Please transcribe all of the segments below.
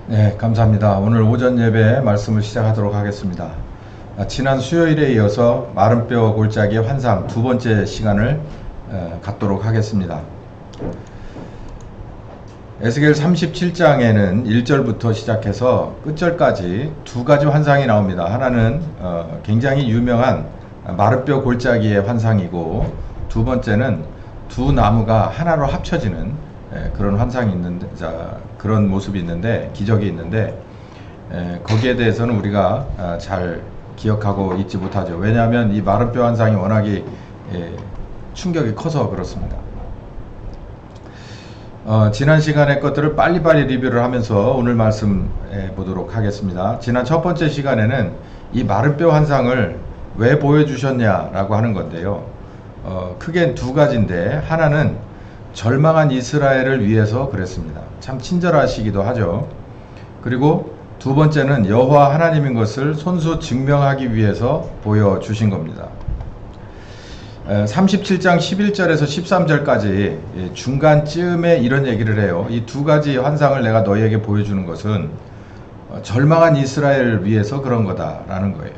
네, 감사합니다. 오늘 오전 예배 말씀을 시작하도록 하겠습니다. 지난 수요일에 이어서 마른뼈 골짜기의 환상 두 번째 시간을 갖도록 하겠습니다. 에스겔 37장에는 1절부터 시작해서 끝절까지 두 가지 환상이 나옵니다. 하나는 굉장히 유명한 마른뼈 골짜기의 환상이고, 두 번째는 두 나무가 하나로 합쳐지는 그런 환상이 있는데, 그런 모습이 있는데, 기적이 있는데, 거기에 대해서는 우리가 잘 기억하고 있지 못하죠. 왜냐하면 이 마른뼈 환상이 워낙에 충격이 커서 그렇습니다. 지난 시간의 것들을 빨리빨리 리뷰를 하면서 오늘 말씀해 보도록 하겠습니다. 지난 첫 번째 시간에는 이 마른뼈 환상을 왜 보여주셨냐라고 하는 건데요. 크게 두 가지인데, 하나는 절망한 이스라엘을 위해서 그랬습니다. 참 친절하시기도 하죠. 그리고 두 번째는 여호와 하나님인 것을 손수 증명하기 위해서 보여주신 겁니다. 37장 11절에서 13절까지 중간쯤에 이런 얘기를 해요. 이 두 가지 환상을 내가 너희에게 보여주는 것은 절망한 이스라엘을 위해서 그런 거다라는 거예요.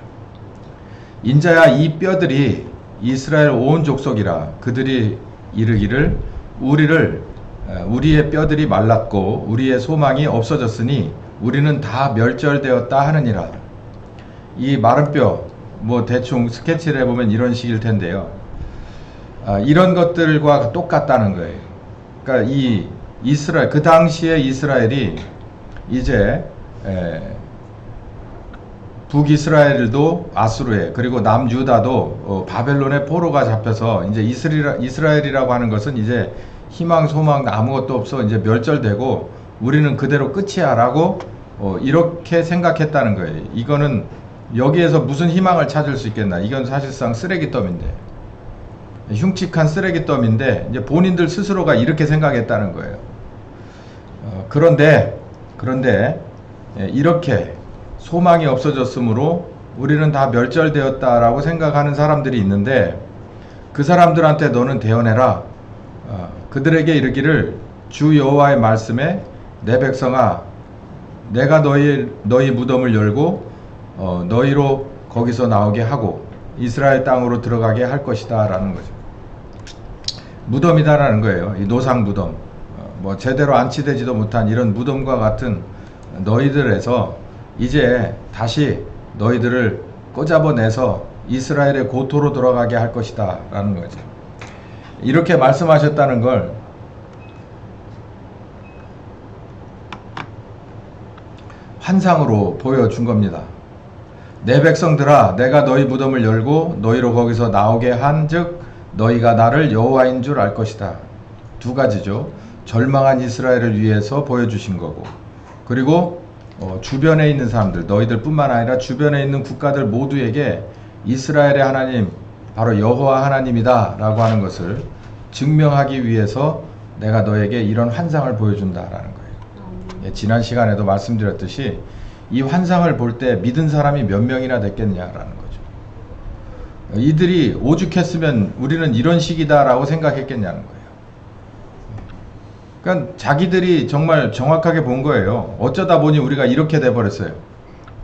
인자야, 이 뼈들이 이스라엘 온 족속이라. 그들이 이르기를 우리의 뼈들이 말랐고 우리의 소망이 없어졌으니 우리는 다 멸절되었다 하느니라. 이 마른 뼈, 대충 스케치를 해보면 이런 식일 텐데요. 이런 것들과 똑같다는 거예요. 그러니까 이 이스라엘, 그 당시에 이스라엘이 이제 북이스라엘도 아수르에, 그리고 남유다도 바벨론의 포로가 잡혀서 이제 이스라엘이라고 하는 것은 이제 희망 소망 아무것도 없어, 이제 멸절되고 우리는 그대로 끝이야라고 이렇게 생각했다는 거예요. 이거는 여기에서 무슨 희망을 찾을 수 있겠나? 이건 사실상 쓰레기더미인데, 흉측한 쓰레기더미인데 이제 본인들 스스로가 이렇게 생각했다는 거예요. 그런데 이렇게 소망이 없어졌으므로 우리는 다 멸절되었다라고 생각하는 사람들이 있는데, 그 사람들한테 너는 대언해라. 그들에게 이르기를 주 여호와의 말씀에 내 백성아, 내가 너희 무덤을 열고 너희로 거기서 나오게 하고 이스라엘 땅으로 들어가게 할 것이다 라는 거죠. 무덤이다라는 거예요. 이 노상 무덤, 제대로 안치되지도 못한 이런 무덤과 같은 너희들에서 이제 다시 너희들을 꼬잡아내서 이스라엘의 고토로 돌아가게 할 것이다 라는 거죠. 이렇게 말씀하셨다는 걸 환상으로 보여준 겁니다. 내 백성들아, 내가 너희 무덤을 열고 너희로 거기서 나오게 한즉 너희가 나를 여호와인 줄 알 것이다. 두 가지죠. 절망한 이스라엘을 위해서 보여주신 거고, 그리고 주변에 있는 사람들, 너희들 뿐만 아니라 주변에 있는 국가들 모두에게 이스라엘의 하나님, 바로 여호와 하나님이다 라고 하는 것을 증명하기 위해서 내가 너에게 이런 환상을 보여준다라는 거예요. 지난 시간에도 말씀드렸듯이 이 환상을 볼 때 믿은 사람이 몇 명이나 됐겠냐라는 거죠. 이들이 오죽했으면 우리는 이런 식이다 라고 생각했겠냐는 거예요. 그러니까 자기들이 정말 정확하게 본 거예요. 어쩌다 보니 우리가 이렇게 돼버렸어요.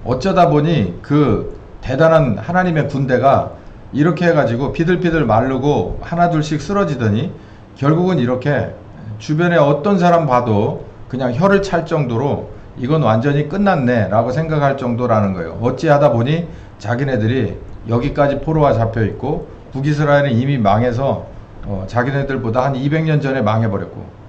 어쩌다 보니 그 대단한 하나님의 군대가 이렇게 해가지고 피들피들 마르고 하나둘씩 쓰러지더니 결국은 이렇게 주변에 어떤 사람 봐도 그냥 혀를 찰 정도로 이건 완전히 끝났네 라고 생각할 정도라는 거예요. 어찌하다 보니 자기네들이 여기까지 포로가 잡혀있고 북이스라엘은 이미 망해서 자기네들보다 한 200년 전에 망해버렸고,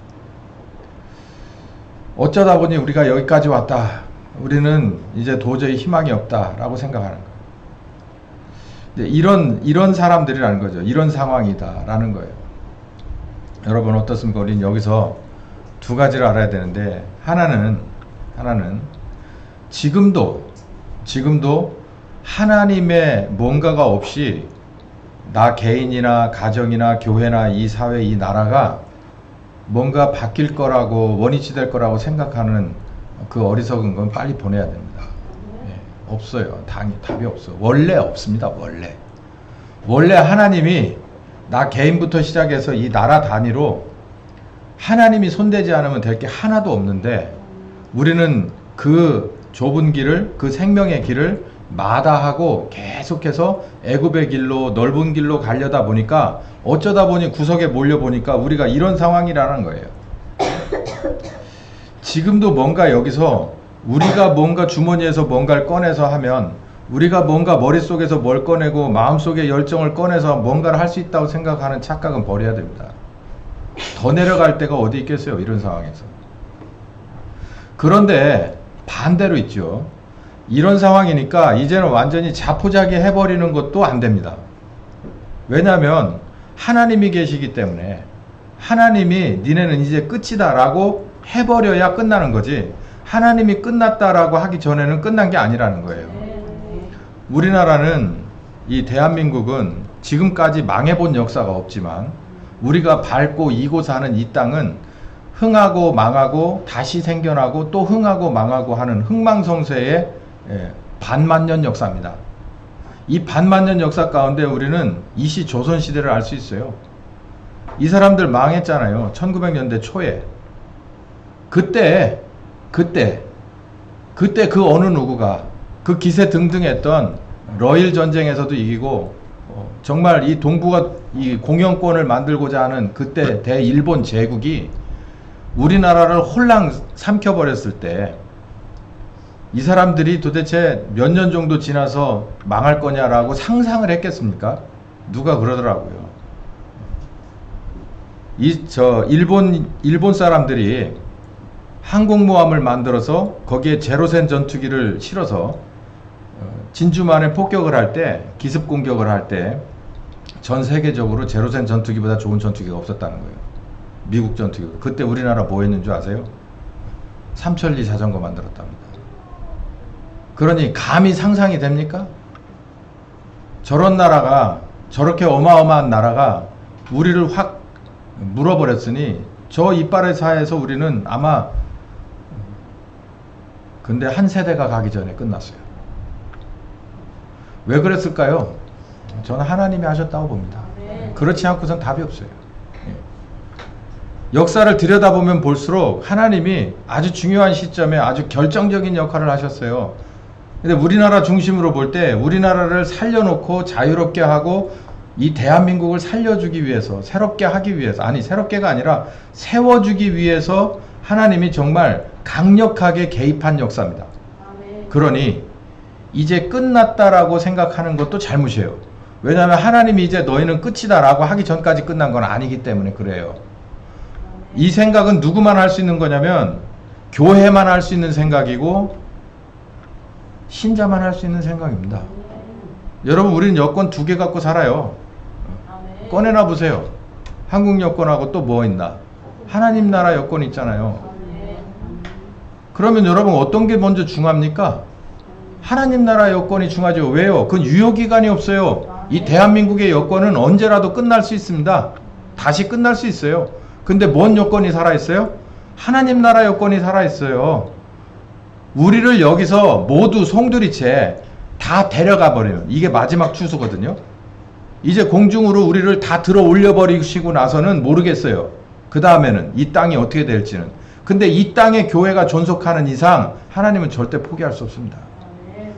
어쩌다 보니 우리가 여기까지 왔다. 우리는 이제 도저히 희망이 없다 라고 생각하는 거예요. 이런 사람들이라는 거죠. 이런 상황이다 라는 거예요. 여러분 어떻습니까? 우리는 여기서 두 가지를 알아야 되는데, 하나는 지금도 하나님의 뭔가가 없이 나 개인이나 가정이나 교회나 이 사회, 이 나라가 뭔가 바뀔 거라고, 원위치 될 거라고 생각하는 그 어리석은 건 빨리 보내야 됩니다. 없어요. 답이 없어. 원래 없습니다. 원래 하나님이 나 개인부터 시작해서 이 나라 단위로 하나님이 손대지 않으면 될 게 하나도 없는데, 우리는 그 좁은 길을, 그 생명의 길을 마다하고 계속해서 애굽의 길로, 넓은 길로 가려다 보니까 어쩌다 보니 구석에 몰려 보니까 우리가 이런 상황이라는 거예요. 지금도 뭔가 여기서 우리가 뭔가 주머니에서 뭔가를 꺼내서 하면, 우리가 뭔가 머릿속에서 뭘 꺼내고 마음속에 열정을 꺼내서 뭔가를 할 수 있다고 생각하는 착각은 버려야 됩니다. 더 내려갈 데가 어디 있겠어요, 이런 상황에서. 그런데 반대로 있죠. 이런 상황이니까 이제는 완전히 자포자기 해버리는 것도 안 됩니다. 왜냐하면 하나님이 계시기 때문에, 하나님이 니네는 이제 끝이다 라고 해버려야 끝나는 거지, 하나님이 끝났다라고 하기 전에는 끝난 게 아니라는 거예요. 우리나라는, 이 대한민국은 지금까지 망해본 역사가 없지만 우리가 밟고 이고 사는 이 땅은 흥하고 망하고 다시 생겨나고 또 흥하고 망하고 하는 흥망성쇠의 반만년 역사입니다. 이 반만년 역사 가운데 우리는 이시 조선시대를 알 수 있어요. 이 사람들 망했잖아요. 1900년대 초에. 그때 그 어느 누구가 그 기세 등등했던 러일 전쟁에서도 이기고, 정말 이 동북아 이 공영권을 만들고자 하는 그때 대일본 제국이 우리나라를 홀랑 삼켜버렸을 때 이 사람들이 도대체 몇 년 정도 지나서 망할 거냐라고 상상을 했겠습니까? 누가 그러더라고요. 일본 사람들이 항공모함을 만들어서 거기에 제로센 전투기를 실어서 진주만에 폭격을 할 때, 기습 공격을 할 때 전 세계적으로 제로센 전투기보다 좋은 전투기가 없었다는 거예요. 미국 전투기. 그때 우리나라 뭐 했는 줄 아세요? 삼천리 자전거 만들었답니다. 그러니 감히 상상이 됩니까? 저런 나라가, 저렇게 어마어마한 나라가 우리를 확 물어버렸으니 저 이빨의 사이에서 우리는 아마, 근데 한 세대가 가기 전에 끝났어요. 왜 그랬을까요? 저는 하나님이 하셨다고 봅니다. 그렇지 않고선 답이 없어요. 역사를 들여다보면 볼수록 하나님이 아주 중요한 시점에 아주 결정적인 역할을 하셨어요. 근데 우리나라 중심으로 볼 때 우리나라를 살려놓고 자유롭게 하고 이 대한민국을 살려주기 위해서, 새롭게 하기 위해서, 아니 새롭게가 아니라 세워주기 위해서 하나님이 정말 강력하게 개입한 역사입니다. 그러니 이제 끝났다라고 생각하는 것도 잘못이에요. 왜냐하면 하나님이 이제 너희는 끝이다 라고 하기 전까지 끝난 건 아니기 때문에 그래요. 이 생각은 누구만 할 수 있는 거냐면 교회만 할 수 있는 생각이고 신자만 할 수 있는 생각입니다. 여러분, 우리는 여권 2개 갖고 살아요. 꺼내놔 보세요. 한국 여권하고 또 뭐 있나? 하나님 나라 여권 있잖아요. 그러면 여러분 어떤 게 먼저 중요합니까? 하나님 나라 여권이 중요하죠. 왜요? 그건 유효기간이 없어요. 이 대한민국의 여권은 언제라도 끝날 수 있습니다. 다시 끝날 수 있어요. 근데 뭔 여권이 살아있어요? 하나님 나라 여권이 살아있어요. 우리를 여기서 모두 송두리째 다 데려가 버리는, 이게 마지막 추수거든요. 이제 공중으로 우리를 다 들어 올려버리시고 나서는 모르겠어요. 그 다음에는 이 땅이 어떻게 될지는. 근데 이 땅에 교회가 존속하는 이상 하나님은 절대 포기할 수 없습니다.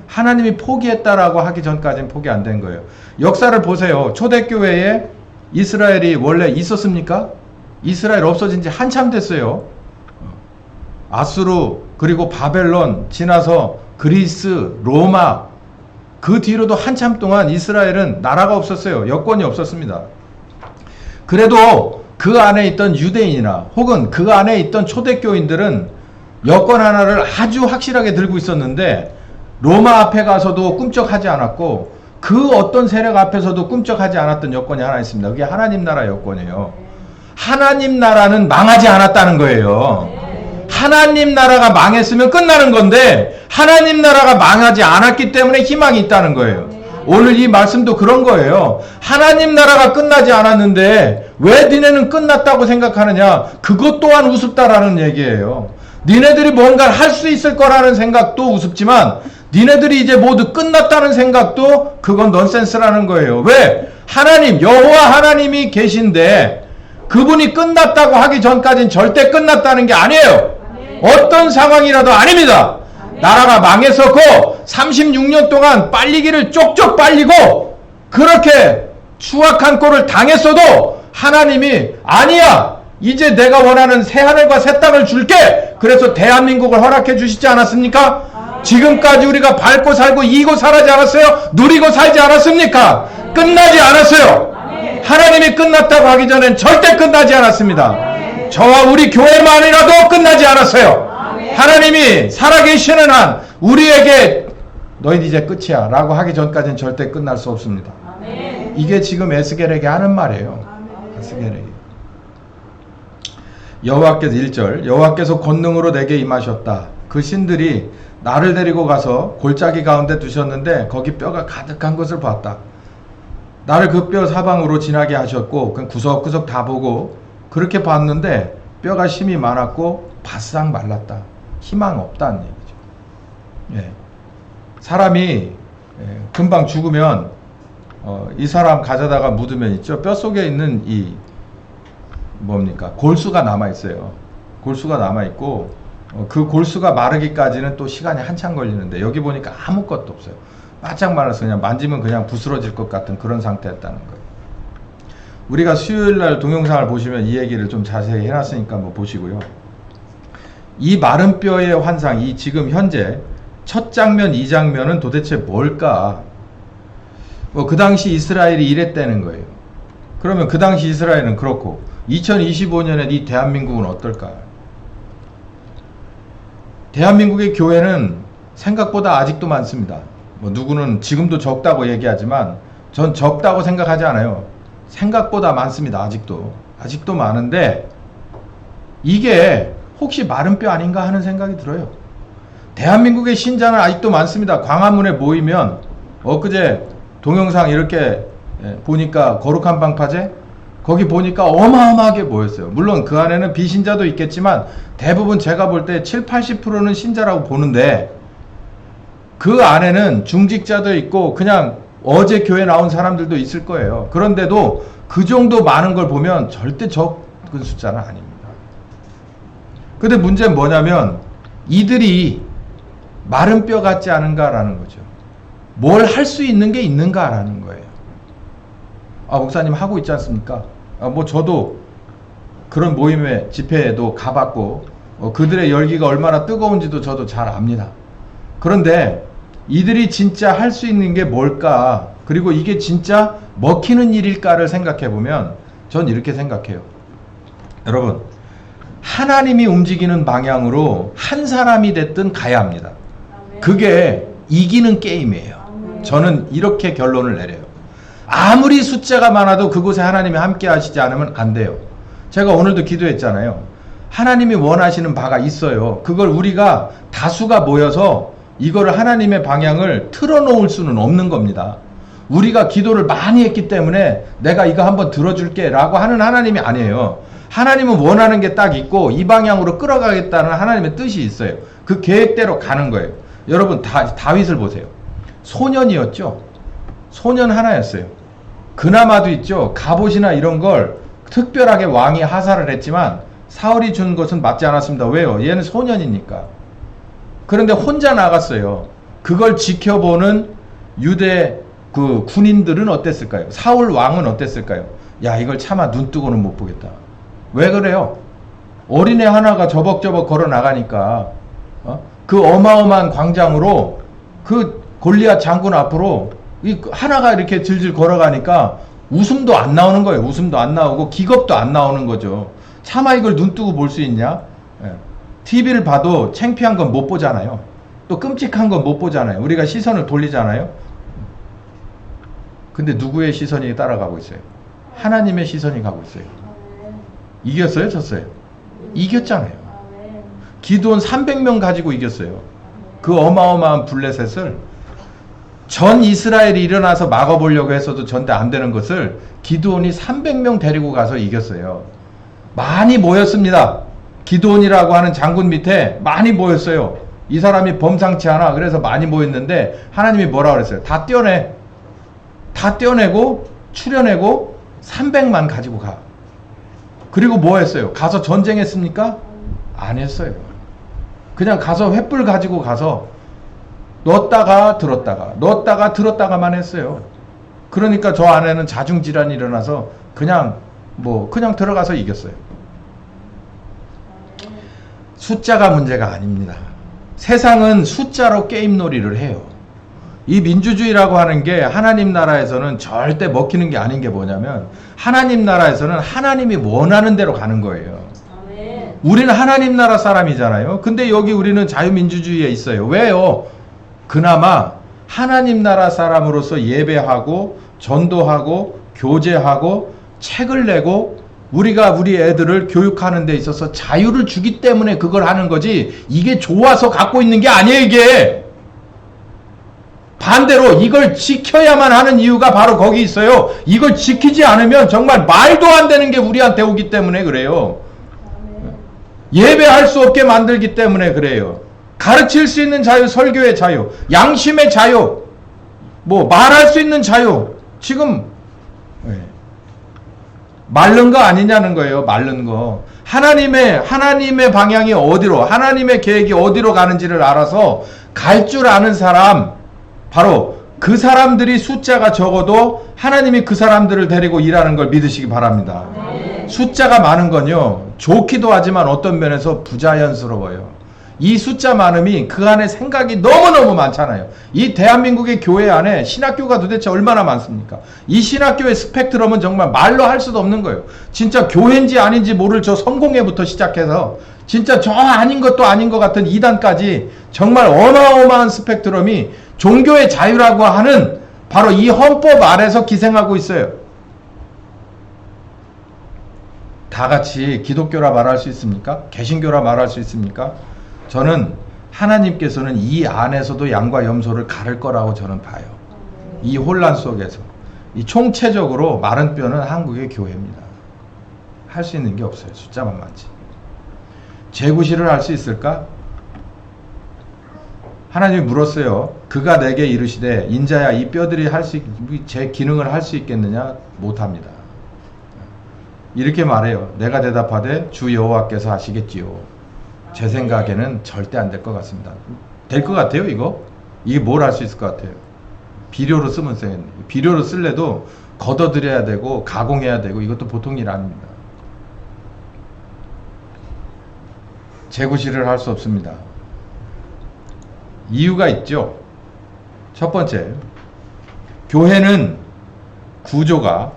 하나님이 포기했다라고 하기 전까지는 포기 안 된 거예요. 역사를 보세요. 초대교회에 이스라엘이 원래 있었습니까? 이스라엘 없어진 지 한참 됐어요. 아수르, 그리고 바벨론 지나서 그리스, 로마, 그 뒤로도 한참 동안 이스라엘은 나라가 없었어요. 여권이 없었습니다. 그래도 그 안에 있던 유대인이나 혹은 그 안에 있던 초대교인들은 여권 하나를 아주 확실하게 들고 있었는데, 로마 앞에 가서도 꿈쩍하지 않았고 그 어떤 세력 앞에서도 꿈쩍하지 않았던 여권이 하나 있습니다. 그게 하나님 나라 여권이에요. 하나님 나라는 망하지 않았다는 거예요. 하나님 나라가 망했으면 끝나는 건데 하나님 나라가 망하지 않았기 때문에 희망이 있다는 거예요. 오늘 이 말씀도 그런 거예요. 하나님 나라가 끝나지 않았는데 왜 니네는 끝났다고 생각하느냐? 그것 또한 우습다라는 얘기예요. 니네들이 뭔가를 할 수 있을 거라는 생각도 우습지만 니네들이 이제 모두 끝났다는 생각도 그건 넌센스라는 거예요. 왜? 하나님, 여호와 하나님이 계신데 그분이 끝났다고 하기 전까지는 절대 끝났다는 게 아니에요. 어떤 상황이라도 아닙니다. 나라가 망했었고 36년 동안 빨리기를 쪽쪽 빨리고 그렇게 추악한 꼴을 당했어도 하나님이 아니야, 이제 내가 원하는 새하늘과 새 땅을 줄게. 그래서 대한민국을 허락해 주시지 않았습니까? 지금까지 우리가 밟고 살고 이고 살지 않았어요? 누리고 살지 않았습니까? 끝나지 않았어요. 하나님이 끝났다고 하기 전엔 절대 끝나지 않았습니다. 저와 우리 교회만이라도 끝나지 않았어요. 하나님이 살아계시는 한 우리에게 너희 이제 끝이야 라고 하기 전까지는 절대 끝날 수 없습니다. 이게 지금 에스겔에게 하는 말이에요. 에스겔에게. 여호와께서 1절 여호와께서 권능으로 내게 임하셨다. 그 신들이 나를 데리고 가서 골짜기 가운데 두셨는데 거기 뼈가 가득한 것을 봤다. 나를 그 뼈 사방으로 지나게 하셨고 그 구석구석 다 보고 그렇게 봤는데 뼈가 심이 많았고 바싹 말랐다. 희망 없다는 얘기죠. 예. 사람이 금방 죽으면 이 사람 가져다가 묻으면 있죠. 뼈 속에 있는 이 뭡니까? 골수가 남아 있어요. 골수가 남아 있고 그 골수가 마르기까지는 또 시간이 한참 걸리는데 여기 보니까 아무것도 없어요. 바짝 말라서 그냥 만지면 그냥 부스러질 것 같은 그런 상태였다는 거예요. 우리가 수요일날 동영상을 보시면 이 얘기를 좀 자세히 해놨으니까 한번 보시고요. 이 마른 뼈의 환상, 이 지금 현재 첫 장면, 이 장면은 도대체 뭘까? 그 당시 이스라엘이 이랬다는 거예요. 그러면 그 당시 이스라엘은 그렇고 2025년에 이 대한민국은 어떨까? 대한민국의 교회는 생각보다 아직도 많습니다. 누구는 지금도 적다고 얘기하지만 전 적다고 생각하지 않아요. 생각보다 많습니다. 아직도 많은데 이게 혹시 마른 뼈 아닌가 하는 생각이 들어요. 대한민국의 신자는 아직도 많습니다. 광화문에 모이면 엊그제 동영상 이렇게 보니까 거룩한 방파제 거기 보니까 어마어마하게 모였어요. 물론 그 안에는 비신자도 있겠지만 대부분 제가 볼 때 7, 80%는 신자라고 보는데 그 안에는 중직자도 있고 그냥 어제 교회 나온 사람들도 있을 거예요. 그런데도 그 정도 많은 걸 보면 절대 적은 숫자는 아닙니다. 근데 문제는 뭐냐면 이들이 마른 뼈 같지 않은가라는 거죠. 뭘 할 수 있는 게 있는가라는 거예요. 목사님 하고 있지 않습니까? 저도 그런 모임에 집회에도 가봤고 그들의 열기가 얼마나 뜨거운지도 저도 잘 압니다. 그런데 이들이 진짜 할 수 있는 게 뭘까? 그리고 이게 진짜 먹히는 일일까를 생각해 보면 전 이렇게 생각해요. 여러분, 하나님이 움직이는 방향으로 한 사람이 됐든 가야 합니다. 그게 이기는 게임이에요. 저는 이렇게 결론을 내려요. 아무리 숫자가 많아도 그곳에 하나님이 함께 하시지 않으면 안 돼요. 제가 오늘도 기도했잖아요. 하나님이 원하시는 바가 있어요. 그걸 우리가 다수가 모여서 이거를 하나님의 방향을 틀어놓을 수는 없는 겁니다. 우리가 기도를 많이 했기 때문에 내가 이거 한번 들어줄게 라고 하는 하나님이 아니에요. 하나님은 원하는 게 딱 있고 이 방향으로 끌어가겠다는 하나님의 뜻이 있어요. 그 계획대로 가는 거예요. 여러분 다윗을 보세요. 소년이었죠. 소년 하나였어요. 그나마도 있죠. 갑옷이나 이런 걸 특별하게 왕이 하사를 했지만 사울이 준 것은 맞지 않았습니다. 왜요? 얘는 소년이니까. 그런데 혼자 나갔어요. 그걸 지켜보는 유대 그 군인들은 어땠을까요? 사울 왕은 어땠을까요? 야, 이걸 차마 눈 뜨고는 못 보겠다. 왜 그래요? 어린애 하나가 저벅저벅 걸어 나가니까 그 어마어마한 광장으로 그 골리앗 장군 앞으로 이 하나가 이렇게 질질 걸어가니까 웃음도 안 나오는 거예요. 웃음도 안 나오고 기겁도 안 나오는 거죠. 차마 이걸 눈 뜨고 볼 수 있냐? TV를 봐도 창피한 건 못 보잖아요. 또 끔찍한 건 못 보잖아요. 우리가 시선을 돌리잖아요. 근데 누구의 시선이 따라가고 있어요? 하나님의 시선이 가고 있어요. 이겼어요? 졌어요? 이겼잖아요. 기드온 300명 가지고 이겼어요. 그 어마어마한 블레셋을 전 이스라엘이 일어나서 막아보려고 했어도 전대 안 되는 것을 기드온이 300명 데리고 가서 이겼어요. 많이 모였습니다. 기드온이라고 하는 장군 밑에 많이 모였어요. 이 사람이 범상치 않아. 그래서 많이 모였는데 하나님이 뭐라 그랬어요? 다 떼어내. 다 떼어내고 추려내고 300만 가지고 가. 그리고 뭐 했어요? 가서 전쟁했습니까? 안 했어요. 그냥 가서 횃불 가지고 가서 넣었다가 들었다가만 했어요. 그러니까 저 안에는 자중질환이 일어나서 그냥 들어가서 이겼어요. 숫자가 문제가 아닙니다. 세상은 숫자로 게임놀이를 해요. 이 민주주의라고 하는 게 하나님 나라에서는 절대 먹히는 게 아닌 게 뭐냐면, 하나님 나라에서는 하나님이 원하는 대로 가는 거예요. 우리는 하나님 나라 사람이잖아요. 근데 여기 우리는 자유민주주의에 있어요. 왜요? 그나마 하나님 나라 사람으로서 예배하고 전도하고 교제하고 책을 내고 우리가 우리 애들을 교육하는 데 있어서 자유를 주기 때문에 그걸 하는 거지, 이게 좋아서 갖고 있는 게 아니에요. 이게 반대로 이걸 지켜야만 하는 이유가 바로 거기 있어요. 이걸 지키지 않으면 정말 말도 안 되는 게 우리한테 오기 때문에 그래요. 예배할 수 없게 만들기 때문에 그래요. 가르칠 수 있는 자유, 설교의 자유, 양심의 자유, 말할 수 있는 자유. 지금 마른 거 아니냐는 거예요. 마른 거. 하나님의 방향이 어디로, 하나님의 계획이 어디로 가는지를 알아서 갈 줄 아는 사람, 바로 그 사람들이 숫자가 적어도 하나님이 그 사람들을 데리고 일하는 걸 믿으시기 바랍니다. 숫자가 많은 건요, 좋기도 하지만 어떤 면에서 부자연스러워요. 이 숫자 많음이 그 안에 생각이 너무너무 많잖아요. 이 대한민국의 교회 안에 신학교가 도대체 얼마나 많습니까? 이 신학교의 스펙트럼은 정말 말로 할 수도 없는 거예요. 진짜 교회인지 아닌지 모를 저 성공회부터 시작해서 진짜 저 아닌 것도 아닌 것 같은 이단까지 정말 어마어마한 스펙트럼이 종교의 자유라고 하는 바로 이 헌법 아래서 기생하고 있어요. 다 같이 기독교라 말할 수 있습니까? 개신교라 말할 수 있습니까? 저는 하나님께서는 이 안에서도 양과 염소를 가를 거라고 저는 봐요. 이 혼란 속에서. 이 총체적으로 마른 뼈는 한국의 교회입니다. 할 수 있는 게 없어요. 숫자만 많지. 재구실을 할 수 있을까? 하나님이 물었어요. 그가 내게 이르시되 인자야 이 뼈들이 제 기능을 할 수 있겠느냐? 못합니다. 이렇게 말해요. 내가 대답하되 주 여호와께서 하시겠지요. 제 생각에는 절대 안 될 것 같습니다. 될 것 같아요, 이거? 이게 뭘 할 수 있을 것 같아요? 비료로 쓰면 되겠네. 비료로 쓸래도 걷어들여야 되고 가공해야 되고 이것도 보통 일 아닙니다. 재구실을 할 수 없습니다. 이유가 있죠. 첫 번째, 교회는 구조가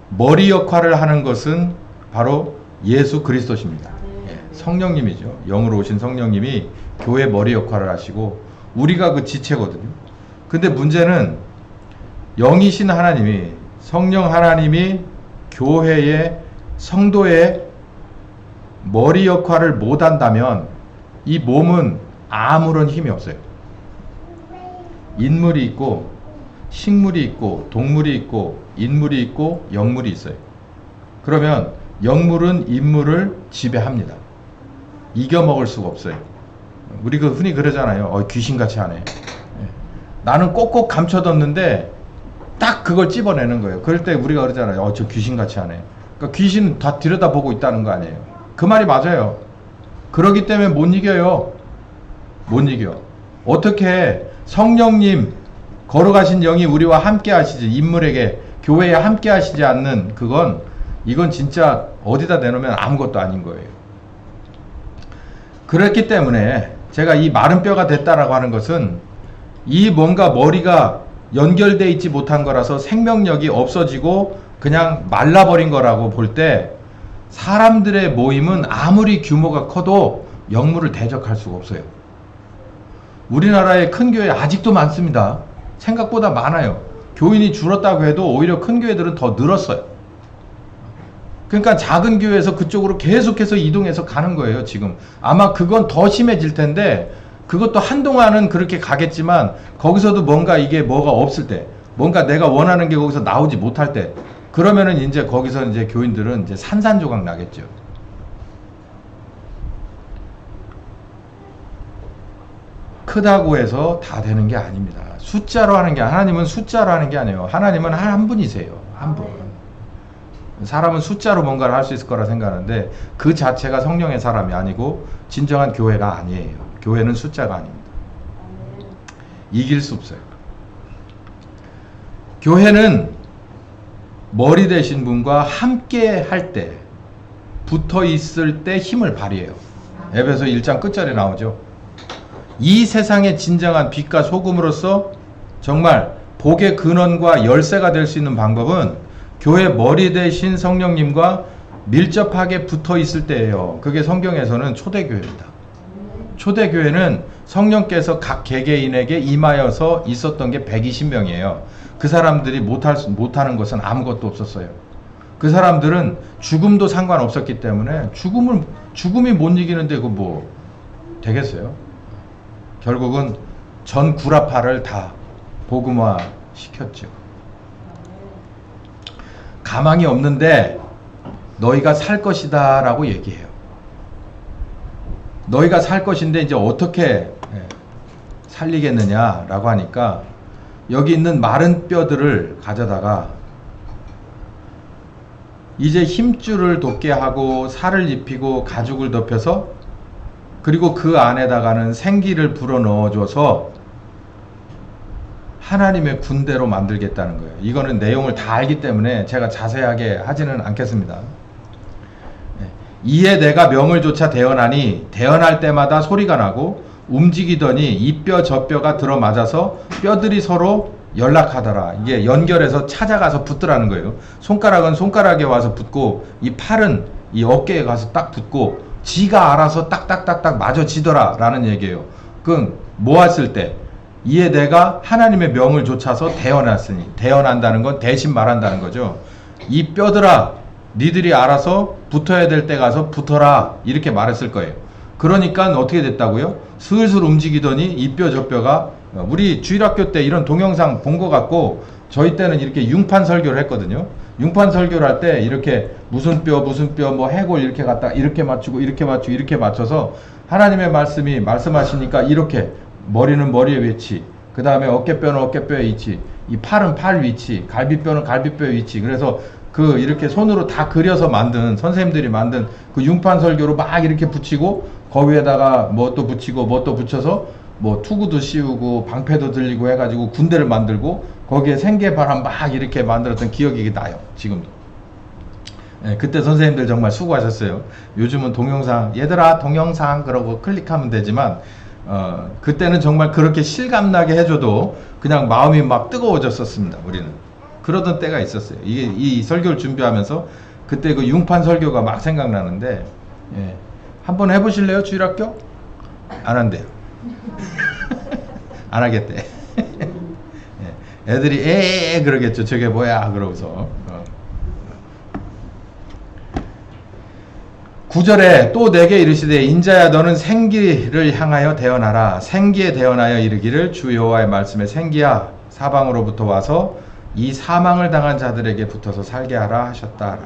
머리 역할을 하는 것은 바로 예수 그리스도십니다. 성령님이죠. 영으로 오신 성령님이 교회 머리 역할을 하시고 우리가 그 지체거든요. 근데 문제는 영이신 하나님이, 성령 하나님이 교회의 성도의 머리 역할을 못한다면 이 몸은 아무런 힘이 없어요. 인물이 있고 식물이 있고 동물이 있고 인물이 있고 영물이 있어요. 그러면 영물은 인물을 지배합니다. 이겨먹을 수가 없어요. 우리 흔히 그러잖아요. 귀신같이 하네. 나는 꼭꼭 감춰뒀는데 딱 그걸 찝어내는 거예요. 그럴 때 우리가 그러잖아요. 저 귀신같이 하네. 그러니까 귀신은 다 들여다보고 있다는 거 아니에요. 그 말이 맞아요. 그러기 때문에 못 이겨요. 못 이겨. 어떻게 성령님 걸어가신 영이 우리와 함께 하시지, 인물에게 교회에 함께 하시지 않는 이건 진짜 어디다 내놓으면 아무것도 아닌 거예요. 그렇기 때문에 제가 이 마른 뼈가 됐다라고 하는 것은 이 뭔가 머리가 연결되어 있지 못한 거라서 생명력이 없어지고 그냥 말라버린 거라고 볼 때, 사람들의 모임은 아무리 규모가 커도 영물을 대적할 수가 없어요. 우리나라의 큰 교회 아직도 많습니다. 생각보다 많아요. 교인이 줄었다고 해도 오히려 큰 교회들은 더 늘었어요. 그러니까 작은 교회에서 그쪽으로 계속해서 이동해서 가는 거예요, 지금. 아마 그건 더 심해질 텐데, 그것도 한동안은 그렇게 가겠지만, 거기서도 뭐가 없을 때, 뭔가 내가 원하는 게 거기서 나오지 못할 때, 그러면은 이제 거기서 이제 교인들은 이제 산산조각 나겠죠. 크다고 해서 다 되는 게 아닙니다. 숫자로 하는 게, 하나님은 숫자로 하는 게 아니에요. 하나님은 한 분이세요. 한 분. 사람은 숫자로 뭔가를 할 수 있을 거라 생각하는데 그 자체가 성령의 사람이 아니고 진정한 교회가 아니에요. 교회는 숫자가 아닙니다. 이길 수 없어요. 교회는 머리 되신 분과 함께 할 때, 붙어 있을 때 힘을 발휘해요. 에베소 1장 끝절에 나오죠. 이 세상의 진정한 빛과 소금으로서 정말 복의 근원과 열쇠가 될 수 있는 방법은 교회 머리 되신 성령님과 밀접하게 붙어 있을 때예요. 그게 성경에서는 초대교회입니다. 초대교회는 성령께서 각 개개인에게 임하여서 있었던 게 120명이에요. 그 사람들이 못하는 것은 아무것도 없었어요. 그 사람들은 죽음도 상관없었기 때문에 죽음이 못 이기는데 그거 뭐 되겠어요? 결국은 전 구라파를 다 복음화 시켰죠. 가망이 없는데 너희가 살 것이다 라고 얘기해요. 너희가 살 것인데 이제 어떻게 살리겠느냐 라고 하니까 여기 있는 마른 뼈들을 가져다가 이제 힘줄을 돋게 하고 살을 입히고 가죽을 덮여서 그리고 그 안에다가는 생기를 불어 넣어줘서 하나님의 군대로 만들겠다는 거예요. 이거는 내용을 다 알기 때문에 제가 자세하게 하지는 않겠습니다. 이에 내가 명을 조차 대언하니 대언할 때마다 소리가 나고 움직이더니 이 뼈 저 뼈가 들어맞아서 뼈들이 서로 연락하더라. 이게 연결해서 찾아가서 붙더라는 거예요. 손가락은 손가락에 와서 붙고 이 팔은 이 어깨에 가서 딱 붙고 지가 알아서 딱딱딱딱 맞아지더라 라는 얘기예요. 그럼 모았을 때 이에 내가 하나님의 명을 좇아서 대언했으니, 대언한다는 건 대신 말한다는 거죠. 이 뼈들아 니들이 알아서 붙어야 될 때 가서 붙어라 이렇게 말했을 거예요. 그러니까 어떻게 됐다고요? 슬슬 움직이더니 이 뼈 저 뼈가, 우리 주일학교 때 이런 동영상 본 것 같고 저희 때는 이렇게 융판 설교를 했거든요. 융판 설교를 할 때 이렇게 무슨 뼈 뭐 해골 이렇게 갖다 이렇게 맞추고 이렇게 맞추고 이렇게 맞춰서 하나님의 말씀이 말씀하시니까 이렇게 머리는 머리의 위치, 그 다음에 어깨뼈는 어깨뼈의 위치, 이 팔은 팔 위치, 갈비뼈는 갈비뼈의 위치. 그래서 그 이렇게 손으로 다 그려서 만든, 선생님들이 만든 그 융판 설교로 막 이렇게 붙이고 거기에다가 뭐 또 붙이고 뭐 또 붙여서 뭐 투구도 씌우고 방패도 들리고 해가지고 군대를 만들고 거기에 생계바람 막 이렇게 만들었던 기억이 나요. 지금도. 네, 그때 선생님들 정말 수고하셨어요. 요즘은 동영상, 얘들아 동영상 그러고 클릭하면 되지만 그때는 정말 그렇게 실감나게 해줘도 그냥 마음이 막 뜨거워졌었습니다. 우리는 그러던 때가 있었어요. 이게 이 설교를 준비하면서 그때 그 융판 설교가 막 생각나는데, 예. 한번 해보실래요? 주일학교? 안 한대요. 안 하겠대. 예. 애들이 에에 그러겠죠. 저게 뭐야 그러고서. 9절에 또 내게 이르시되 인자야 너는 생기를 향하여 대언하라. 생기에 대언하여 이르기를 주 여호와의 말씀에 생기야 사방으로부터 와서 이 사망을 당한 자들에게 붙어서 살게 하라 하셨다.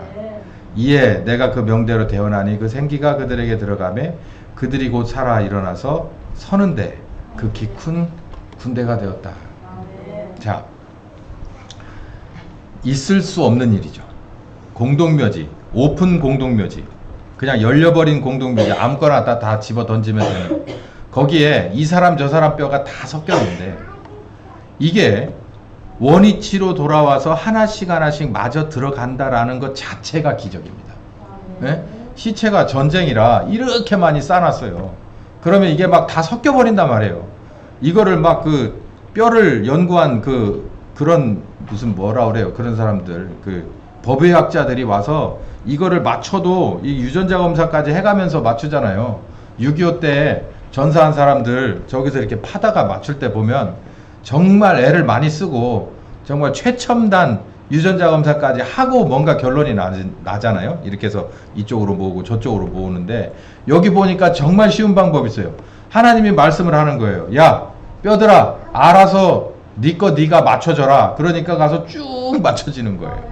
이에 내가 그 명대로 대언하니 그 생기가 그들에게 들어가매 그들이 곧 살아 일어나서 서는데 극히 큰 군대가 되었다. 자, 있을 수 없는 일이죠. 공동묘지, 오픈 공동묘지, 그냥 열려버린 공동묘지 아무거나 다 집어 던지면 되는, 거기에 이 사람 저 사람 뼈가 다 섞였는데 이게 원위치로 돌아와서 하나씩 마저 들어간다라는 것 자체가 기적입니다. 네? 시체가 전쟁이라 이렇게 많이 쌓아놨어요. 그러면 이게 막 다 섞여버린단 말이에요. 이거를 막 그 뼈를 연구한 그런 무슨 뭐라 그래요. 그런 사람들, 그 법의학자들이 와서 이거를 맞춰도 이 유전자 검사까지 해가면서 맞추잖아요. 6.25 때 전사한 사람들 저기서 이렇게 파다가 맞출 때 보면 정말 애를 많이 쓰고 정말 최첨단 유전자 검사까지 하고 뭔가 결론이 나잖아요. 이렇게 해서 이쪽으로 모으고 저쪽으로 모으는데 여기 보니까 정말 쉬운 방법이 있어요. 하나님이 말씀을 하는 거예요. 야, 뼈들아, 알아서 네 거 네가 맞춰줘라. 그러니까 가서 쭉 맞춰지는 거예요.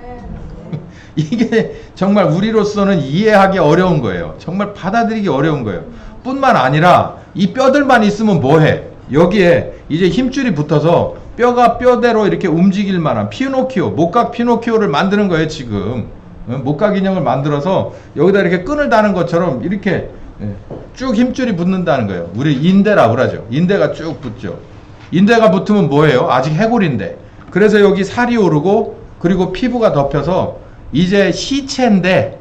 이게 정말 우리로서는 이해하기 어려운 거예요. 정말 받아들이기 어려운 거예요. 뿐만 아니라 이 뼈들만 있으면 뭐해? 여기에 이제 힘줄이 붙어서 뼈가 뼈대로 이렇게 움직일 만한 피노키오, 목각 피노키오를 만드는 거예요, 지금. 목각 인형을 만들어서 여기다 이렇게 끈을 다는 것처럼 이렇게 쭉 힘줄이 붙는다는 거예요. 우리 인대라고 그러죠. 인대가 쭉 붙죠. 인대가 붙으면 뭐예요? 아직 해골인데. 그래서 여기 살이 오르고 그리고 피부가 덮여서 이제 시체인데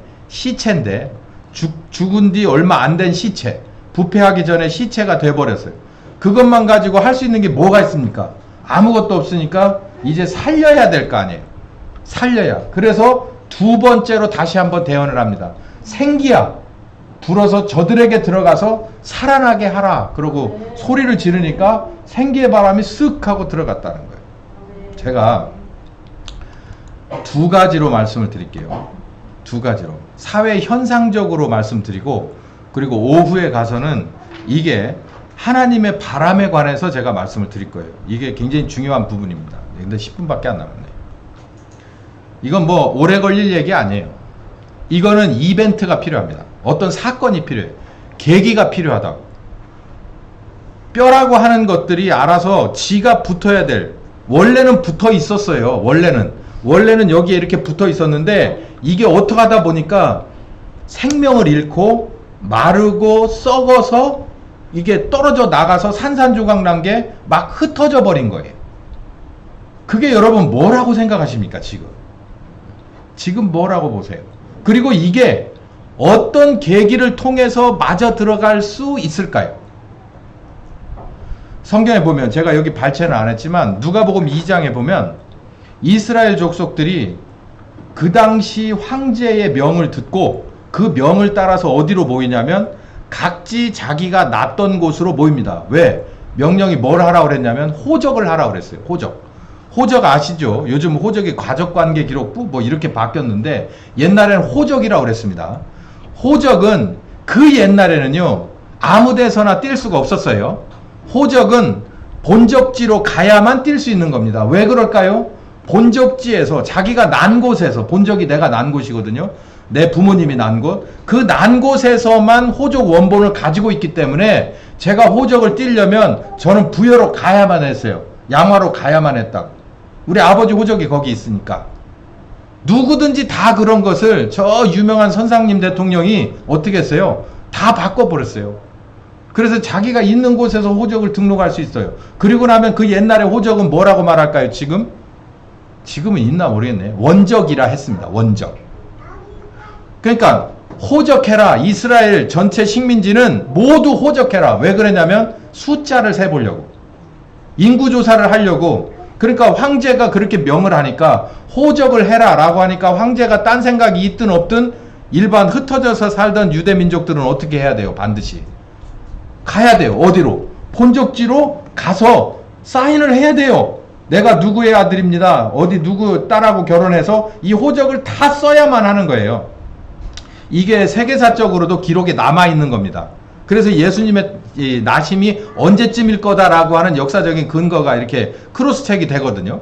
죽은 뒤 얼마 안 된 시체, 부패하기 전에 시체가 돼버렸어요. 그것만 가지고 할 수 있는 게 뭐가 있습니까? 아무것도 없으니까 이제 살려야 될 거 아니에요. 살려야. 그래서 두 번째로 다시 한번 대언을 합니다. 생기야, 불어서 저들에게 들어가서 살아나게 하라. 그러고 소리를 지르니까 생기의 바람이 쓱 하고 들어갔다는 거예요. 제가 두 가지로 말씀을 드릴게요. 두 가지로. 사회 현상적으로 말씀드리고, 그리고 오후에 가서는 이게 하나님의 바람에 관해서 제가 말씀을 드릴 거예요. 이게 굉장히 중요한 부분입니다. 근데 10분밖에 안 남았네요. 이건 뭐 오래 걸릴 얘기 아니에요. 이거는 이벤트가 필요합니다. 어떤 사건이 필요해요. 계기가 필요하다고. 뼈라고 하는 것들이 알아서 지가 붙어야 될, 원래는 붙어 있었어요. 원래는 여기에 이렇게 붙어 있었는데 이게 어떻게 하다 보니까 생명을 잃고 마르고 썩어서 이게 떨어져 나가서 산산조각 난 게 막 흩어져 버린 거예요. 그게 여러분 뭐라고 생각하십니까? 지금 뭐라고 보세요? 그리고 이게 어떤 계기를 통해서 마저 들어갈 수 있을까요? 성경에 보면, 제가 여기 발췌는 안 했지만 누가복음 2장에 보면 이스라엘 족속들이 그 당시 황제의 명을 듣고 그 명을 따라서 어디로 모이냐면 각지 자기가 났던 곳으로 모입니다. 왜? 명령이 뭘 하라고 그랬냐면 호적을 하라고 그랬어요. 호적 아시죠? 요즘 호적이 가족관계 기록부 뭐 이렇게 바뀌었는데 옛날에는 호적이라고 그랬습니다. 호적은 그 옛날에는요 아무 데서나 뛸 수가 없었어요. 호적은 본적지로 가야만 뛸 수 있는 겁니다. 왜 그럴까요? 본적지에서, 자기가 난 곳에서, 본적이 내가 난 곳이거든요. 내 부모님이 난 곳, 그 난 곳에서만 호적 원본을 가지고 있기 때문에 제가 호적을 띄려면 저는 부여로 가야만 했어요. 양화로 가야만 했다고. 우리 아버지 호적이 거기 있으니까. 누구든지 다 그런 것을 저 유명한 선상님 대통령이 어떻게 했어요? 다 바꿔버렸어요. 그래서 자기가 있는 곳에서 호적을 등록할 수 있어요. 그리고 나면 그 옛날에 호적은 뭐라고 말할까요? 지금은 있나 모르겠네. 원적이라 했습니다. 원적. 그러니까 호적해라. 이스라엘 전체 식민지는 모두 호적해라. 왜 그랬냐면 숫자를 세보려고, 인구조사를 하려고. 그러니까 황제가 그렇게 명을 하니까 호적을 해라 라고 하니까 황제가 딴 생각이 있든 없든 일반 흩어져서 살던 유대 민족들은 어떻게 해야 돼요? 반드시 가야 돼요. 어디로? 본적지로 가서 사인을 해야 돼요. 내가 누구의 아들입니다. 어디 누구 딸하고 결혼해서 이 호적을 다 써야만 하는 거예요. 이게 세계사적으로도 기록에 남아있는 겁니다. 그래서 예수님의 이 나심이 언제쯤일 거다라고 하는 역사적인 근거가 이렇게 크로스책이 되거든요.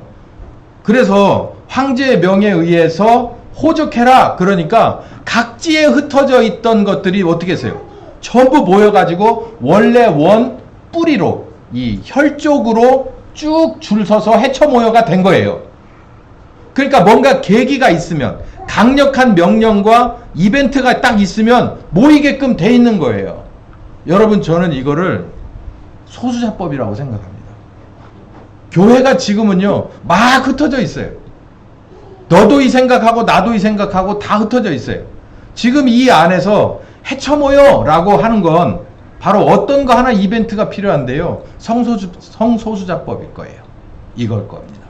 그래서 황제의 명에 의해서 호적해라. 그러니까 각지에 흩어져 있던 것들이 어떻게 했어요? 전부 모여가지고 원래 원 뿌리로, 이 혈 쪽으로 쭉 줄 서서 헤쳐 모여가 된 거예요. 그러니까 뭔가 계기가 있으면, 강력한 명령과 이벤트가 딱 있으면 모이게끔 돼 있는 거예요. 여러분, 저는 이거를 소수자법이라고 생각합니다. 교회가 지금은요 막 흩어져 있어요. 너도 이 생각하고 나도 이 생각하고 다 흩어져 있어요. 지금 이 안에서 헤쳐모여 라고 하는 건 바로 어떤 거 하나 이벤트가 필요한데요, 성소수자법일 거예요. 이걸 겁니다.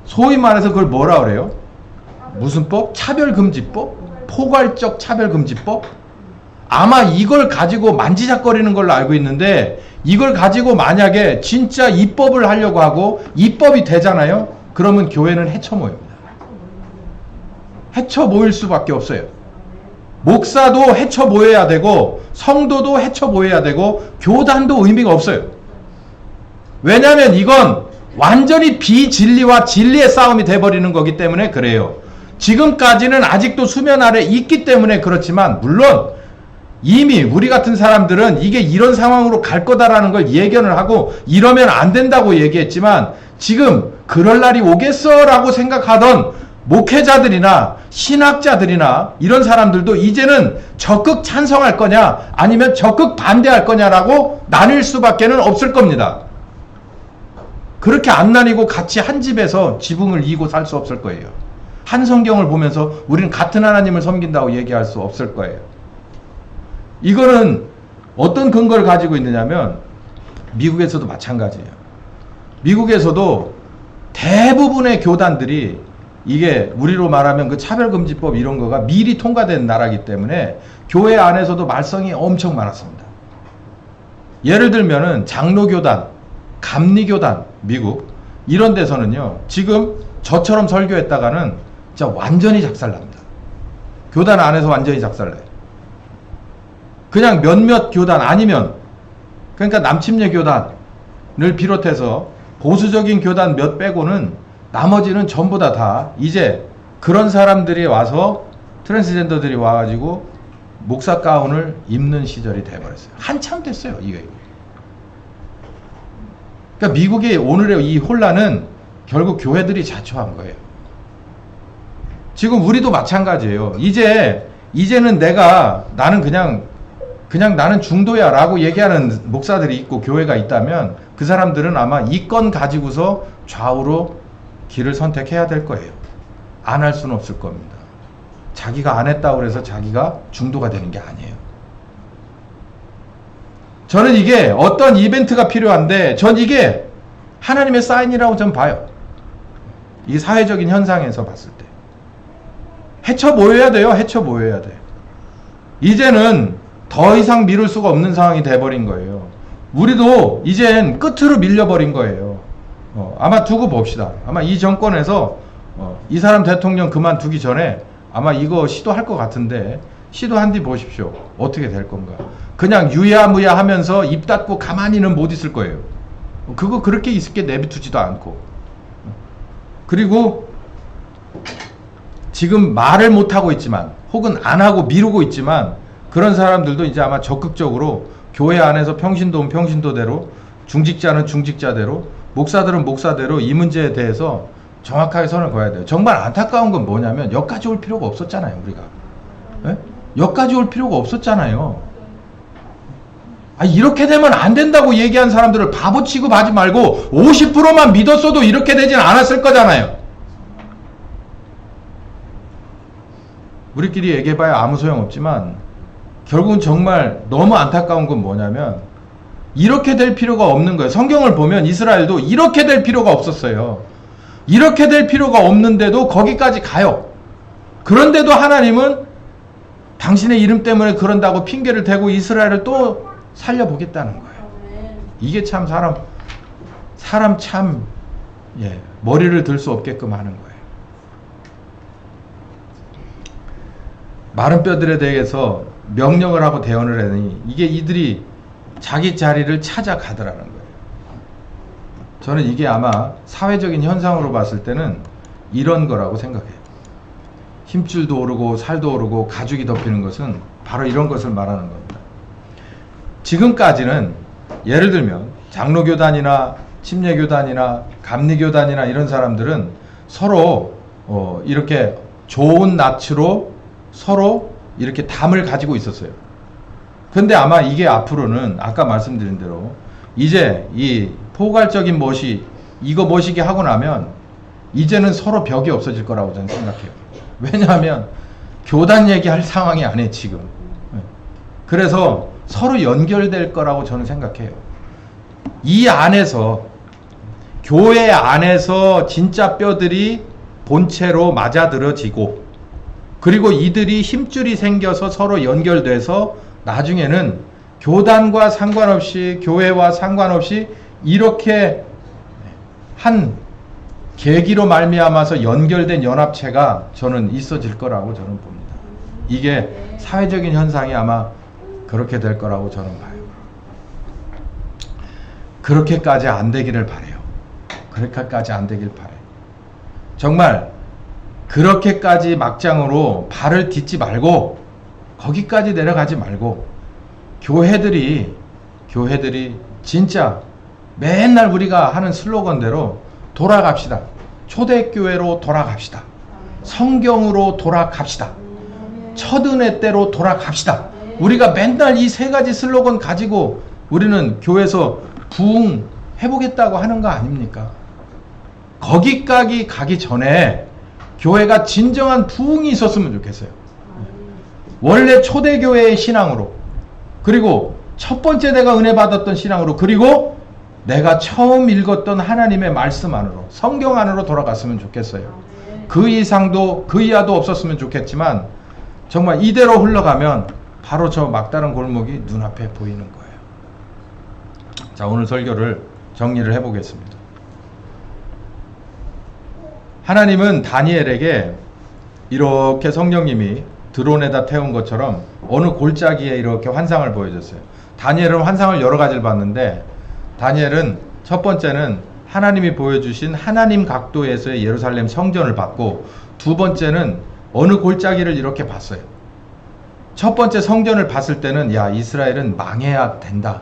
소위 말해서 그걸 뭐라 그래요? 무슨 법? 차별금지법? 포괄적 차별금지법? 아마 이걸 가지고 만지작거리는 걸로 알고 있는데, 이걸 가지고 만약에 진짜 입법을 하려고 하고 입법이 되잖아요? 그러면 교회는 헤쳐모입니다. 헤쳐모일 수밖에 없어요. 목사도 헤쳐모여야 되고 성도도 헤쳐모여야 되고 교단도 의미가 없어요. 왜냐하면 이건 완전히 비진리와 진리의 싸움이 돼버리는 거기 때문에 그래요. 지금까지는 아직도 수면 아래 있기 때문에 그렇지만, 물론 이미 우리 같은 사람들은 이게 이런 상황으로 갈 거다라는 걸 예견을 하고 이러면 안 된다고 얘기했지만, 지금 그럴 날이 오겠어 라고 생각하던 목회자들이나 신학자들이나 이런 사람들도 이제는 적극 찬성할 거냐 아니면 적극 반대할 거냐라고 나뉠 수밖에는 없을 겁니다. 그렇게 안 나뉘고 같이 한 집에서 지붕을 이고 살 수 없을 거예요. 한 성경을 보면서 우리는 같은 하나님을 섬긴다고 얘기할 수 없을 거예요. 이거는 어떤 근거를 가지고 있느냐면 미국에서도 마찬가지예요. 미국에서도 대부분의 교단들이 이게 우리로 말하면 그 차별금지법 이런 거가 미리 통과된 나라이기 때문에 교회 안에서도 말썽이 엄청 많았습니다. 예를 들면은 장로교단, 감리교단, 미국 이런 데서는요 지금 저처럼 설교했다가는 진짜 완전히 작살납니다. 교단 안에서 완전히 작살나요. 그냥 몇몇 교단 아니면 그러니까 남침례 교단을 비롯해서 보수적인 교단 몇 빼고는 나머지는 전부 다 이제 그런 사람들이 와서 트랜스젠더들이 와가지고 목사 가운을 입는 시절이 돼버렸어요. 한참 됐어요. 이게. 그러니까 미국의 오늘의 이 혼란은 결국 교회들이 자초한 거예요. 지금 우리도 마찬가지예요. 이제는 나는 그냥 나는 중도야 라고 얘기하는 목사들이 있고 교회가 있다면 그 사람들은 아마 이 건 가지고서 좌우로 길을 선택해야 될 거예요. 안 할 수는 없을 겁니다. 자기가 안 했다고 해서 자기가 중도가 되는 게 아니에요. 저는 이게 어떤 이벤트가 필요한데 전 이게 하나님의 사인이라고 전 봐요. 이 사회적인 현상에서 봤을 때. 헤쳐 모여야 돼요. 헤쳐 모여야 돼. 이제는 더 이상 미룰 수가 없는 상황이 돼버린 거예요. 우리도 이젠 끝으로 밀려버린 거예요. 아마 두고 봅시다. 아마 이 정권에서 이 사람 대통령 그만두기 전에 아마 이거 시도할 것 같은데 시도한 뒤 보십시오. 어떻게 될 건가. 그냥 유야무야 하면서 입 닫고 가만히는 못 있을 거예요. 그거 그렇게 있을게 내비두지도 않고. 그리고 지금 말을 못하고 있지만 혹은 안 하고 미루고 있지만 그런 사람들도 이제 아마 적극적으로 교회 안에서 평신도는 평신도대로 중직자는 중직자대로 목사들은 목사대로 이 문제에 대해서 정확하게 선을 그어야 돼요. 정말 안타까운 건 뭐냐면 여기까지 올 필요가 없었잖아요. 우리가. 네? 여기까지 올 필요가 없었잖아요. 이렇게 되면 안 된다고 얘기한 사람들을 바보 취급하지 말고 50%만 믿었어도 이렇게 되진 않았을 거잖아요. 우리끼리 얘기해봐야 아무 소용없지만 결국은 정말 너무 안타까운 건 뭐냐면 이렇게 될 필요가 없는 거예요. 성경을 보면 이스라엘도 이렇게 될 필요가 없었어요. 이렇게 될 필요가 없는데도 거기까지 가요. 그런데도 하나님은 당신의 이름 때문에 그런다고 핑계를 대고 이스라엘을 또 살려보겠다는 거예요. 이게 참 사람 참 머리를 들 수 없게끔 하는 거예요. 마른 뼈들에 대해서 명령을 하고 대언을 하니 이게 이들이 자기 자리를 찾아가더라는 거예요. 저는 이게 아마 사회적인 현상으로 봤을 때는 이런 거라고 생각해요. 힘줄도 오르고 살도 오르고 가죽이 덮이는 것은 바로 이런 것을 말하는 겁니다. 지금까지는 예를 들면 장로교단이나 침례교단이나 감리교단이나 이런 사람들은 서로 이렇게 좋은 낯으로 서로 이렇게 담을 가지고 있었어요. 근데 아마 이게 앞으로는 아까 말씀드린 대로 이제 이 포괄적인 이거 멋이게 하고 나면 이제는 서로 벽이 없어질 거라고 저는 생각해요. 왜냐하면 교단 얘기할 상황이 아니에요 지금. 그래서 서로 연결될 거라고 저는 생각해요. 이 안에서 교회 안에서 진짜 뼈들이 본체로 맞아들어지고 그리고 이들이 힘줄이 생겨서 서로 연결돼서 나중에는 교단과 상관없이 교회와 상관없이 이렇게 한 계기로 말미암아서 연결된 연합체가 저는 있어질 거라고 저는 봅니다. 이게 사회적인 현상이 아마 그렇게 될 거라고 저는 봐요. 그렇게까지 안 되기를 바라요. 그렇게까지 안 되길 바라요. 정말 그렇게까지 막장으로 발을 딛지 말고 거기까지 내려가지 말고 교회들이 진짜 맨날 우리가 하는 슬로건대로 돌아갑시다. 초대교회로 돌아갑시다. 성경으로 돌아갑시다. 첫 은혜 때로 돌아갑시다. 우리가 맨날 이 세 가지 슬로건 가지고 우리는 교회에서 부흥 해보겠다고 하는 거 아닙니까? 거기까지 가기 전에 교회가 진정한 부흥이 있었으면 좋겠어요. 원래 초대교회의 신앙으로, 그리고 첫 번째 내가 은혜 받았던 신앙으로, 그리고 내가 처음 읽었던 하나님의 말씀 안으로, 성경 안으로 돌아갔으면 좋겠어요. 그 이상도 그 이하도 없었으면 좋겠지만 정말 이대로 흘러가면 바로 저 막다른 골목이 눈앞에 보이는 거예요. 자, 오늘 설교를 정리를 해보겠습니다. 하나님은 다니엘에게 이렇게 성령님이 드론에다 태운 것처럼 어느 골짜기에 이렇게 환상을 보여줬어요. 다니엘은 환상을 여러 가지를 봤는데, 다니엘은 첫 번째는 하나님이 보여주신 하나님 각도에서의 예루살렘 성전을 봤고, 두 번째는 어느 골짜기를 이렇게 봤어요. 첫 번째 성전을 봤을 때는 야, 이스라엘은 망해야 된다.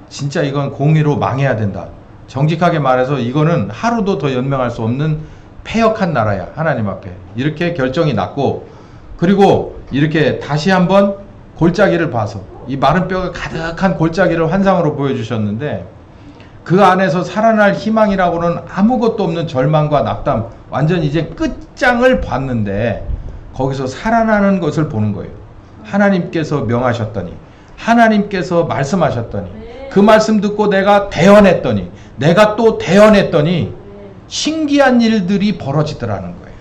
진짜 이건 공의로 망해야 된다. 정직하게 말해서 이거는 하루도 더 연명할 수 없는 패역한 나라야, 하나님 앞에. 이렇게 결정이 났고, 그리고 이렇게 다시 한번 골짜기를 봐서 이 마른 뼈가 가득한 골짜기를 환상으로 보여주셨는데, 그 안에서 살아날 희망이라고는 아무것도 없는 절망과 낙담, 완전 이제 끝장을 봤는데 거기서 살아나는 것을 보는 거예요. 하나님께서 명하셨더니, 하나님께서 말씀하셨더니, 그 말씀 듣고 내가 대언했더니, 내가 또 대언했더니 신기한 일들이 벌어지더라는 거예요.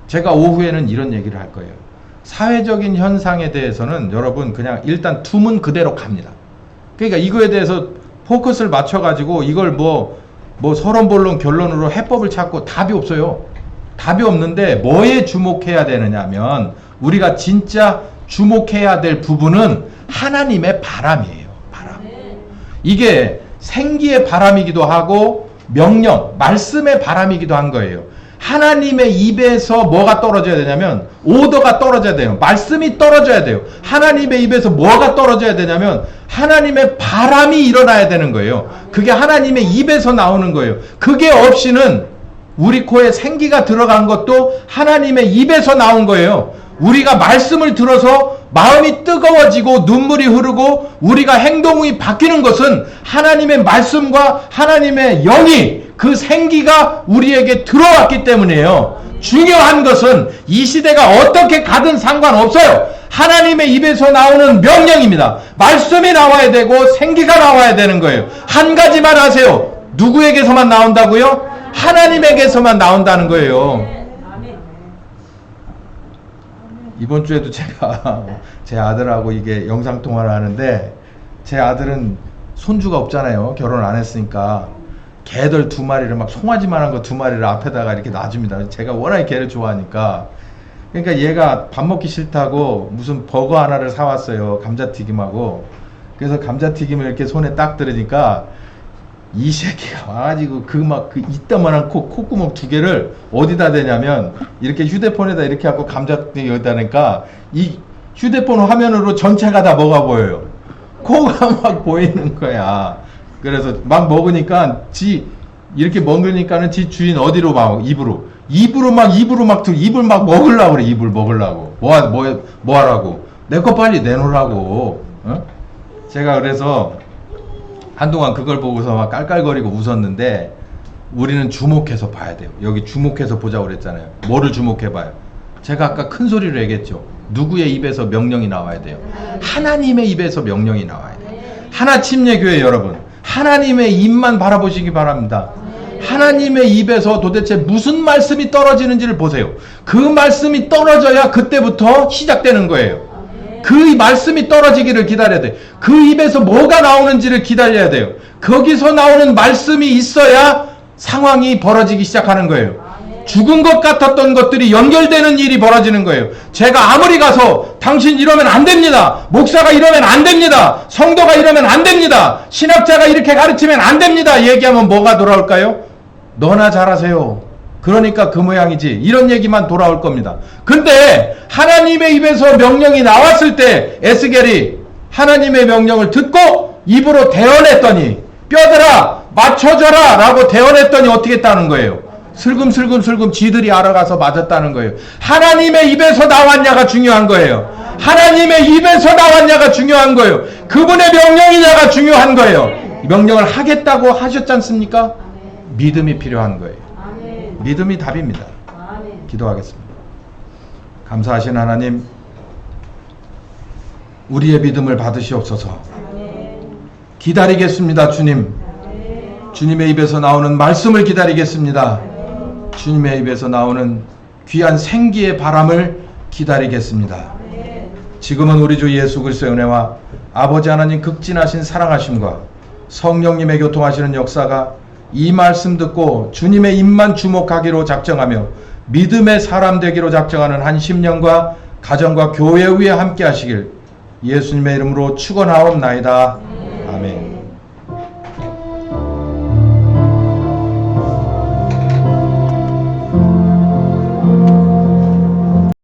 제가 오후에는 이런 얘기를 할 거예요. 사회적인 현상에 대해서는 여러분 그냥 일단 두면 그대로 갑니다. 그러니까 이거에 대해서 포커스를 맞춰가지고 이걸 뭐 서론본론 결론으로 해법을 찾고 답이 없어요. 답이 없는데 뭐에 주목해야 되느냐면, 우리가 진짜 주목해야 될 부분은 하나님의 바람이에요. 바람. 이게 생기의 바람이기도 하고 명령, 말씀의 바람이기도 한 거예요. 하나님의 입에서 뭐가 떨어져야 되냐면 오더가 떨어져야 돼요. 말씀이 떨어져야 돼요. 하나님의 입에서 뭐가 떨어져야 되냐면 하나님의 바람이 일어나야 되는 거예요. 그게 하나님의 입에서 나오는 거예요. 그게 없이는 우리 코에 생기가 들어간 것도 하나님의 입에서 나온 거예요. 우리가 말씀을 들어서 마음이 뜨거워지고 눈물이 흐르고 우리가 행동이 바뀌는 것은 하나님의 말씀과 하나님의 영이, 그 생기가 우리에게 들어왔기 때문이에요. 중요한 것은 이 시대가 어떻게 가든 상관없어요. 하나님의 입에서 나오는 명령입니다. 말씀이 나와야 되고 생기가 나와야 되는 거예요. 한 가지만 하세요. 누구에게서만 나온다고요? 하나님에게서만 나온다는 거예요. 이번 주에도 제가 제 아들하고 이게 영상통화를 하는데, 제 아들은 손주가 없잖아요. 결혼 안 했으니까. 개들 2마리를 막 송아지만한 거 2마리를 앞에다가 이렇게 놔줍니다. 제가 워낙에 개를 좋아하니까. 그러니까 얘가 밥 먹기 싫다고 무슨 버거 하나를 사왔어요. 감자튀김하고. 그래서 감자튀김을 이렇게 손에 딱 들으니까 이 새끼가 와가지고 그 이따만한 콧구멍 2개를 어디다 대냐면 이렇게 휴대폰에다 이렇게 하고 감자튀김 여기다 대니까 이 휴대폰 화면으로 전체가 다 먹어 보여요. 코가 막 보이는 거야. 그래서 막 먹으니까 이렇게 먹으니까는 지 주인 어디로 막 입을 막 먹으려고 그래. 입을 먹으려고. 뭐 하라고. 내 거 빨리 내놓으라고. 어? 제가 그래서 한동안 그걸 보고서 막 깔깔거리고 웃었는데, 우리는 주목해서 봐야 돼요. 여기 주목해서 보자고 그랬잖아요. 뭐를 주목해봐요? 제가 아까 큰 소리로 얘기했죠. 누구의 입에서 명령이 나와야 돼요? 하나님의 입에서 명령이 나와야 돼요. 하나침례교회 여러분, 하나님의 입만 바라보시기 바랍니다. 하나님의 입에서 도대체 무슨 말씀이 떨어지는지를 보세요. 그 말씀이 떨어져야 그때부터 시작되는 거예요. 그 말씀이 떨어지기를 기다려야 돼요. 그 입에서 뭐가 나오는지를 기다려야 돼요. 거기서 나오는 말씀이 있어야 상황이 벌어지기 시작하는 거예요. 죽은 것 같았던 것들이 연결되는 일이 벌어지는 거예요. 제가 아무리 가서 당신 이러면 안 됩니다. 목사가 이러면 안 됩니다. 성도가 이러면 안 됩니다. 신학자가 이렇게 가르치면 안 됩니다. 얘기하면 뭐가 돌아올까요? 너나 잘하세요. 그러니까 그 모양이지. 이런 얘기만 돌아올 겁니다. 근데 하나님의 입에서 명령이 나왔을 때 에스겔이 하나님의 명령을 듣고 입으로 대언했더니, 뼈들아 맞춰져라 라고 대언했더니 어떻게 했다는 거예요? 슬금슬금 지들이 알아가서 맞았다는 거예요. 하나님의 입에서 나왔냐가 중요한 거예요. 하나님의 입에서 나왔냐가 중요한 거예요. 그분의 명령이냐가 중요한 거예요. 명령을 하겠다고 하셨지 않습니까? 믿음이 필요한 거예요. 믿음이 답입니다. 기도하겠습니다. 감사하신 하나님, 우리의 믿음을 받으시옵소서. 기다리겠습니다. 주님, 주님의 입에서 나오는 말씀을 기다리겠습니다. 주님의 입에서 나오는 귀한 생기의 바람을 기다리겠습니다. 지금은 우리 주 예수 그리스도의 은혜와 아버지 하나님 극진하신 사랑하심과 성령님의 교통하시는 역사가 이 말씀 듣고 주님의 입만 주목하기로 작정하며 믿음의 사람 되기로 작정하는 한 심령과 가정과 교회 위에 함께 하시길 예수님의 이름으로 축원하옵나이다. 아멘.